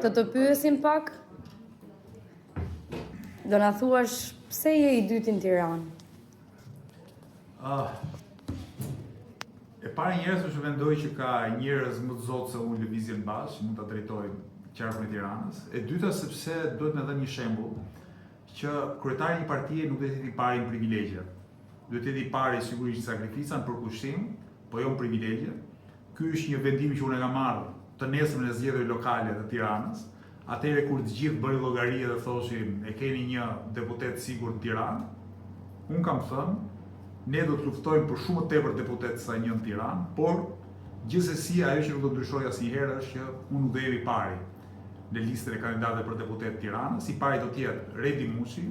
Të pyesim pak, do na thuash pse je i dyti në Tiranë? E para njerëz që mendoj që ka njerëz më të zotë se unë lëvizjen bashkë, mund ta drejtoj qarkun e Tiranës. E dyta sepse duhet me dhënë një shembull që kryetari i një partie nuk duhet të jetë i pari në privilegje. Duhet të jetë i pari sigurisht sakrifica në përkushtim, po jo në privilegje. Ky është një vendim që unë e kam marrë të nesërmen e zgjedhjeve lokale të Tiranës. Atëherë kur të gjithë bënin llogari dhe thoshin e keni një deputet sigur në Tiranë, unë kam thënë ne do të luftojmë për shumë tepër deputet sa një në Tiranë, por gjithsesi ajo që nuk do të ndryshojë asnjëherë është që unë nuk do jem i pari në listën e kandidatëve për deputet të Tiranës. I pari do të jetë Redi Mushi,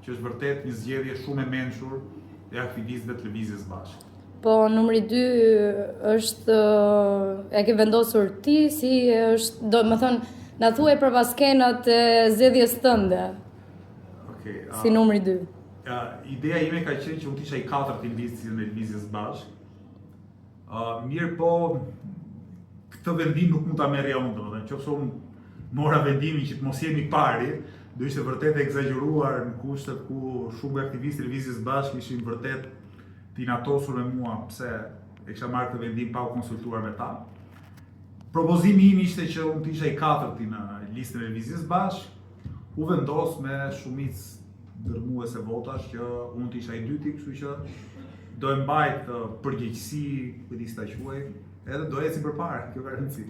që është vërtet një zgjedhje shumë e mençur e aktivistëve të Lëvizjes Bashkë. Po numri 2 është e ke vendosur ti si është, do të thënë, na thuaj për skenat e zgjedhjes tënde. Okej. Si numri 2. Ideja ime ka qenë që unë isha i katërt i listës me Lëvizjes Bashkë. Mirë po, këtë vendim nuk mund ta merrja unë, domethënë, nëse unë mora vendimin që të mos jemi pari, do ishte vërtet e egzageruar në kushtet ku shumë nga aktivistët e Lëvizjes Bashkë ishin vërtet të inatosur me mua pse e kisha marrë këtë vendim pa u konsultuar me ta. Propozimi im ishte që unë të isha i katërti në listën e Lëvizjes Bashkë, u vendos me shumicë dërmuese votash që unë të isha i dyti, kështu që do e mbaj këtë përgjegjësi, këtë ta quaj, edhe do eci përpara, kjo ka rëndësi.